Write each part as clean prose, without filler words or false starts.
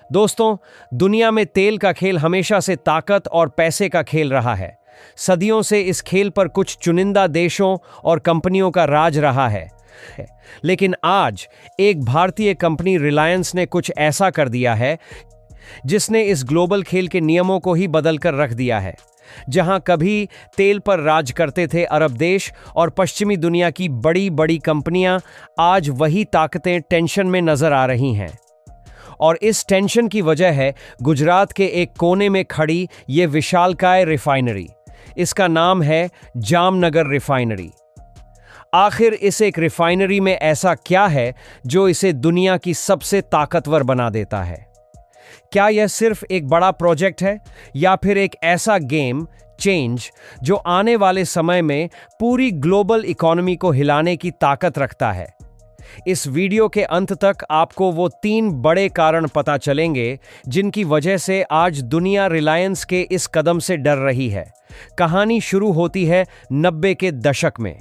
दोस्तों, दुनिया में तेल का खेल हमेशा से ताकत और पैसे का खेल रहा है। सदियों से इस खेल पर कुछ चुनिंदा देशों और कंपनियों का राज रहा है। लेकिन आज एक भारतीय कंपनी रिलायंस ने कुछ ऐसा कर दिया है जिसने इस ग्लोबल खेल के नियमों को ही बदल कर रख दिया है। जहां कभी तेल पर राज करते थे अरब देश और पश्चिमी दुनिया की बड़ी बड़ी कंपनियां, आज वही ताकतें टेंशन में नजर आ रही हैं। और इस टेंशन की वजह है गुजरात के एक कोने में खड़ी ये विशालकाय रिफाइनरी। इसका नाम है जामनगर रिफाइनरी। आखिर इस एक रिफाइनरी में ऐसा क्या है जो इसे दुनिया की सबसे ताकतवर बना देता है? क्या यह सिर्फ एक बड़ा प्रोजेक्ट है या फिर एक ऐसा गेम चेंज जो आने वाले समय में पूरी ग्लोबल इकोनॉमी को हिलाने की ताकत रखता है? इस वीडियो के अंत तक आपको वो 3 बड़े कारण पता चलेंगे जिनकी वजह से आज दुनिया रिलायंस के इस कदम से डर रही है। कहानी शुरू होती है 90 के दशक में,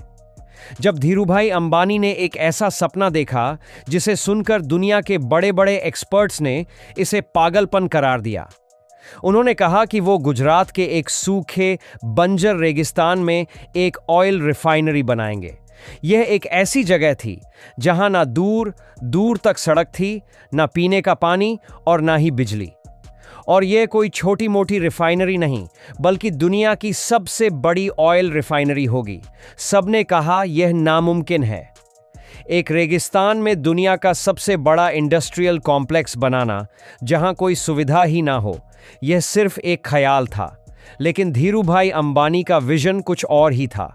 जब धीरूभाई अंबानी ने एक ऐसा सपना देखा जिसे सुनकर दुनिया के बड़े बड़े एक्सपर्ट्स ने इसे पागलपन करार दिया। उन्होंने कहा कि वो गुजरात के एक सूखे बंजर रेगिस्तान में एक ऑयल रिफाइनरी बनाएंगे। यह एक ऐसी जगह थी जहां ना दूर दूर तक सड़क थी, ना पीने का पानी और ना ही बिजली। और यह कोई छोटी मोटी रिफाइनरी नहीं, बल्कि दुनिया की सबसे बड़ी ऑयल रिफाइनरी होगी। सबने कहा यह नामुमकिन है। एक रेगिस्तान में दुनिया का सबसे बड़ा इंडस्ट्रियल कॉम्प्लेक्स बनाना जहां कोई सुविधा ही ना हो, यह सिर्फ एक ख्याल था। लेकिन धीरूभाई अंबानी का विजन कुछ और ही था।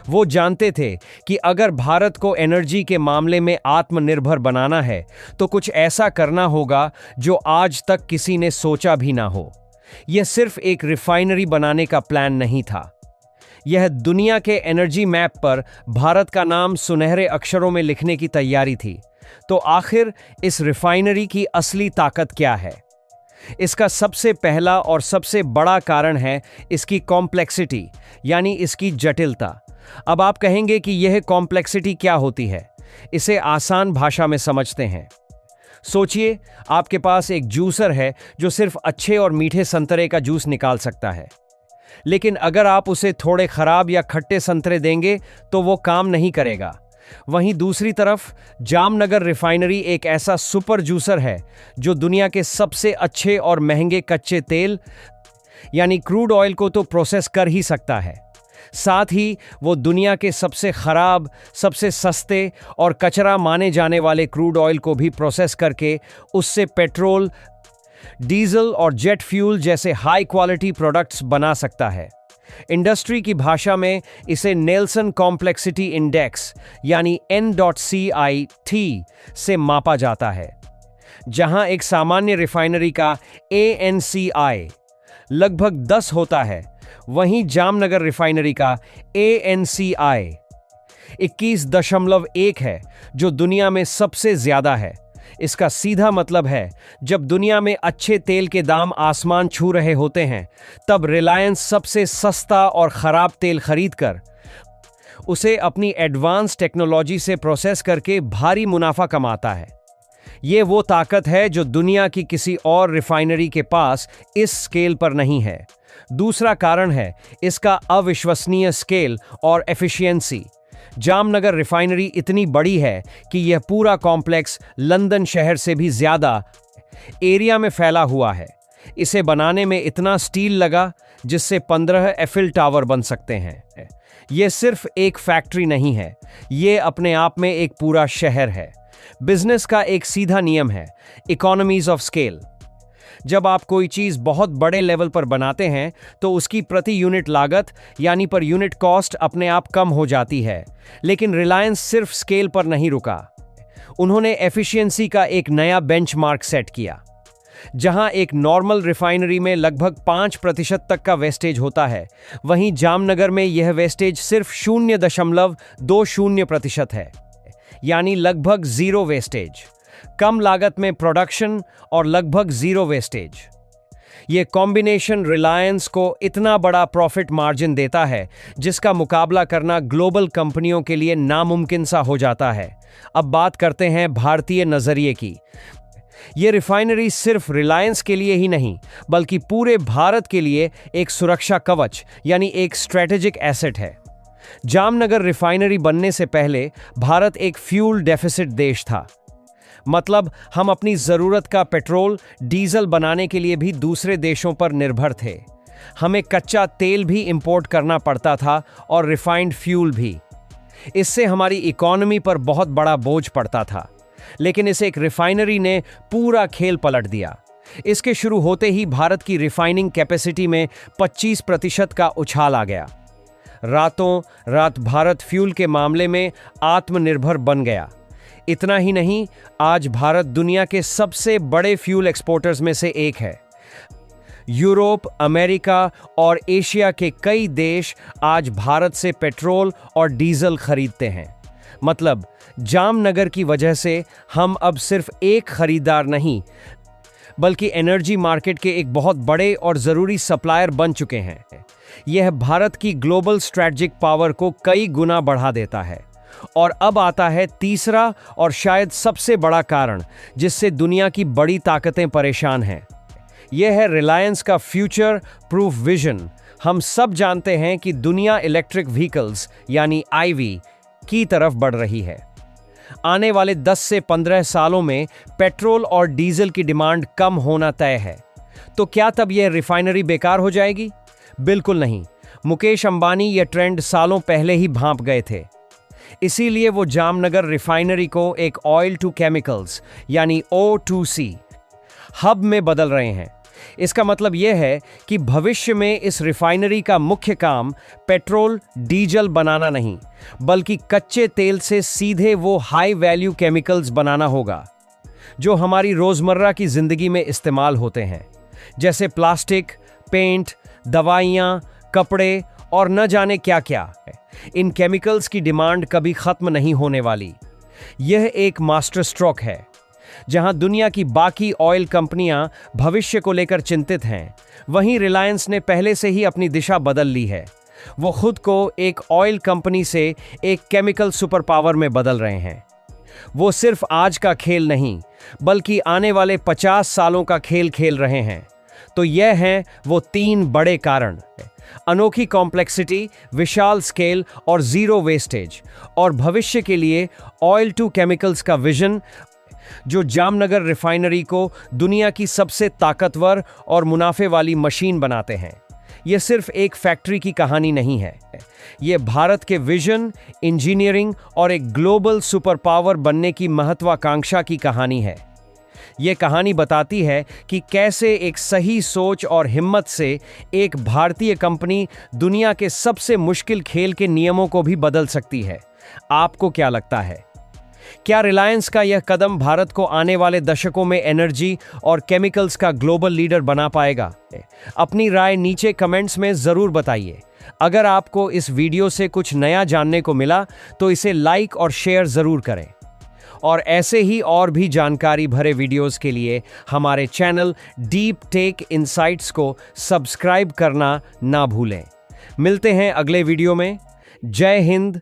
वो जानते थे कि अगर भारत को एनर्जी के मामले में आत्मनिर्भर बनाना है तो कुछ ऐसा करना होगा जो आज तक किसी ने सोचा भी ना हो। यह सिर्फ एक रिफाइनरी बनाने का प्लान नहीं था, यह दुनिया के एनर्जी मैप पर भारत का नाम सुनहरे अक्षरों में लिखने की तैयारी थी। तो आखिर इस रिफाइनरी की असली ताकत क्या है? इसका सबसे पहला और सबसे बड़ा कारण है इसकी कॉम्प्लेक्सिटी, यानी इसकी जटिलता। अब आप कहेंगे कि यह कॉम्प्लेक्सिटी क्या होती है? इसे आसान भाषा में समझते हैं। सोचिए, आपके पास एक जूसर है जो सिर्फ अच्छे और मीठे संतरे का जूस निकाल सकता है। लेकिन अगर आप उसे थोड़े खराब या खट्टे संतरे देंगे तो वो काम नहीं करेगा। वहीं दूसरी तरफ जामनगर रिफाइनरी एक ऐसा सुपर जूसर है जो दुनिया के सबसे अच्छे और महंगे कच्चे तेल यानी क्रूड ऑयल को तो प्रोसेस कर ही सकता है, साथ ही वो दुनिया के सबसे खराब, सबसे सस्ते और कचरा माने जाने वाले क्रूड ऑयल को भी प्रोसेस करके उससे पेट्रोल, डीजल और जेट फ्यूल जैसे हाई क्वालिटी प्रोडक्ट्स बना सकता है। इंडस्ट्री की भाषा में इसे नेल्सन कॉम्प्लेक्सिटी इंडेक्स यानी N.CIT से मापा जाता है। जहां एक सामान्य रिफाइनरी का ANCI लगभग 10 होता है, वहीं जामनगर रिफाइनरी का ANCI 21.1 है, जो दुनिया में सबसे ज्यादा है। इसका सीधा मतलब है, जब दुनिया में अच्छे तेल के दाम आसमान छू रहे होते हैं, तब रिलायंस सबसे सस्ता और खराब तेल खरीदकर उसे अपनी एडवांस टेक्नोलॉजी से प्रोसेस करके भारी मुनाफा कमाता है। ये वो ताकत है जो दुनिया की किसी और रिफाइनरी के पास इस स्केल पर नहीं है। दूसरा कारण है इसका अविश्वसनीय स्केल और एफिशिएंसी। जामनगर रिफाइनरी इतनी बड़ी है कि यह पूरा कॉम्प्लेक्स लंदन शहर से भी ज्यादा एरिया में फैला हुआ है। इसे बनाने में इतना स्टील लगा जिससे 15 एफिल टावर बन सकते हैं। यह सिर्फ एक फैक्ट्री नहीं है, यह अपने आप में एक पूरा शहर है। बिजनेस का एक सीधा नियम है, इकोनॉमीज ऑफ स्केल। जब आप कोई चीज बहुत बड़े लेवल पर बनाते हैं तो उसकी प्रति यूनिट लागत यानी पर यूनिट कॉस्ट अपने आप कम हो जाती है। लेकिन रिलायंस सिर्फ स्केल पर नहीं रुका, उन्होंने एफिशिएंसी का एक नया बेंचमार्क सेट किया। जहां एक नॉर्मल रिफाइनरी में लगभग 5% तक का वेस्टेज होता है, वहीं जामनगर में यह वेस्टेज सिर्फ 0.20% है, यानी लगभग जीरो वेस्टेज। कम लागत में प्रोडक्शन और लगभग जीरो वेस्टेज। यह कॉम्बिनेशन रिलायंस को इतना बड़ा प्रॉफिट मार्जिन देता है जिसका मुकाबला करना ग्लोबल कंपनियों के लिए नामुमकिन सा हो जाता है। अब बात करते हैं भारतीय नजरिए की। ये रिफाइनरी सिर्फ रिलायंस के लिए ही नहीं बल्कि पूरे भारत के लिए एक सुरक्षा कवच यानी एक स्ट्रेटेजिक एसेट है। जामनगर रिफाइनरी बनने से पहले भारत एक फ्यूल डेफिसिट देश था। मतलब हम अपनी जरूरत का पेट्रोल डीजल बनाने के लिए भी दूसरे देशों पर निर्भर थे। हमें कच्चा तेल भी इंपोर्ट करना पड़ता था और रिफाइंड फ्यूल भी। इससे हमारी इकोनॉमी पर बहुत बड़ा बोझ पड़ता था। लेकिन इस एक रिफाइनरी ने पूरा खेल पलट दिया। इसके शुरू होते ही भारत की रिफाइनिंग कैपेसिटी में 25% का उछाल आ गया। रातों रात भारत फ्यूल के मामले में आत्मनिर्भर बन गया। इतना ही नहीं, आज भारत दुनिया के सबसे बड़े फ्यूल एक्सपोर्टर्स में से एक है। यूरोप, अमेरिका और एशिया के कई देश आज भारत से पेट्रोल और डीजल खरीदते हैं। मतलब जामनगर की वजह से हम अब सिर्फ एक खरीदार नहीं बल्कि एनर्जी मार्केट के एक बहुत बड़े और ज़रूरी सप्लायर बन चुके हैं। यह भारत की ग्लोबल स्ट्रैटेजिक पावर को कई गुना बढ़ा देता है। और अब आता है तीसरा और शायद सबसे बड़ा कारण जिससे दुनिया की बड़ी ताकतें परेशान हैं। यह है रिलायंस का फ्यूचर प्रूफ विजन। हम सब जानते हैं कि दुनिया इलेक्ट्रिक व्हीकल्स यानी ईवी की तरफ बढ़ रही है। आने वाले 10 से 15 सालों में पेट्रोल और डीजल की डिमांड कम होना तय है। तो क्या तब यह रिफाइनरी बेकार हो जाएगी? बिल्कुल नहीं। मुकेश अंबानी यह ट्रेंड सालों पहले ही भांप गए थे। इसीलिए वो जामनगर रिफाइनरी को एक ऑयल टू केमिकल्स यानी O2C हब में बदल रहे हैं। इसका मतलब यह है कि भविष्य में इस रिफाइनरी का मुख्य काम पेट्रोल डीजल बनाना नहीं बल्कि कच्चे तेल से सीधे वो हाई वैल्यू केमिकल्स बनाना होगा जो हमारी रोजमर्रा की जिंदगी में इस्तेमाल होते हैं, जैसे प्लास्टिक, पेंट, दवाइयाँ, कपड़े और न जाने क्या क्या। इन केमिकल्स की डिमांड कभी खत्म नहीं होने वाली। यह एक मास्टर स्ट्रोक है। जहां दुनिया की बाकी ऑयल कंपनियां भविष्य को लेकर चिंतित हैं, वहीं रिलायंस ने पहले से ही अपनी दिशा बदल ली है। वो खुद को एक ऑयल कंपनी से एक केमिकल सुपर पावर में बदल रहे हैं। वो सिर्फ आज का खेल नहीं बल्कि आने वाले 50 सालों का खेल खेल रहे हैं। तो यह हैं वो 3 बड़े कारण: अनोखी कॉम्प्लेक्सिटी, विशाल स्केल और जीरो वेस्टेज, और भविष्य के लिए ऑयल टू केमिकल्स का विजन जो जामनगर रिफाइनरी को दुनिया की सबसे ताकतवर और मुनाफे वाली मशीन बनाते हैं। यह सिर्फ एक फैक्ट्री की कहानी नहीं है, यह भारत के विजन, इंजीनियरिंग और एक ग्लोबल सुपर पावर बनने की महत्वाकांक्षा की कहानी है। यह कहानी बताती है कि कैसे एक सही सोच और हिम्मत से एक भारतीय कंपनी दुनिया के सबसे मुश्किल खेल के नियमों को भी बदल सकती है। आपको क्या लगता है? क्या रिलायंस का यह कदम भारत को आने वाले दशकों में एनर्जी और केमिकल्स का ग्लोबल लीडर बना पाएगा? अपनी राय नीचे कमेंट्स में ज़रूर बताइए। अगर आपको इस वीडियो से कुछ नया जानने को मिला तो इसे लाइक और शेयर ज़रूर करें। और ऐसे ही और भी जानकारी भरे वीडियोस के लिए हमारे चैनल डीप टेक इनसाइट्स को सब्सक्राइब करना ना भूलें। मिलते हैं अगले वीडियो में। जय हिंद,